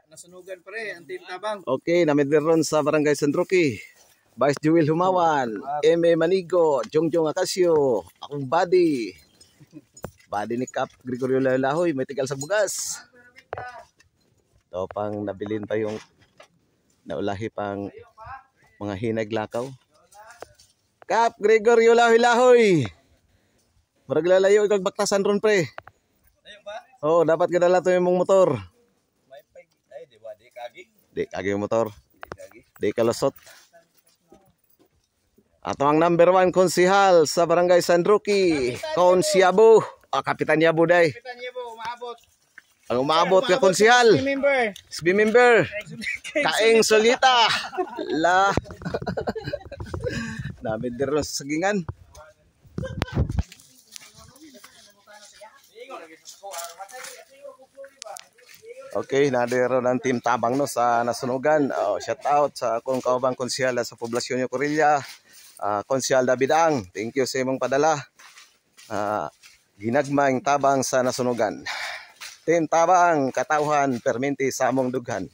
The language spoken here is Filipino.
nasunugan pre, ang Team Tabang. Okay, namidron sa Barangay San Roque. Vice Jewel Humawan, M.A. Manigo, Jongjong Acasio, akong buddy ni Cap Gregorio Lahoy, may tigal sa bugas. Ito pang nabilin pa yung naulahi pang mga hinaglakaw. Cap Gregorio Lahoy. Marag lalayo ikag baktasan ron pre. Layo ba? Oo, dapat ka dala to yung mong motor. May pag ay di ba di kagi? Di kagi yung motor. Di kagi. Di kalusot. Ato ang number 1 konsihal sa Barangay San Roque, Konsyabo. Kapitan Yabo day. Kapitan Yabo, umaabot. Ang umaabot ka konsihal. SB member. Kaing Solita. La. Namidron sa sagingan. Okay, nadero ng Team Tabang no sa nasunugan. Shout out sa akong kaubang konsyal sa poblasyon ng Corilla. Konsyal Davidang, thank you sa imong padala. Ginagmang tabang sa nasunugan. Team Tabang, katauhan, perminti sa among dughan.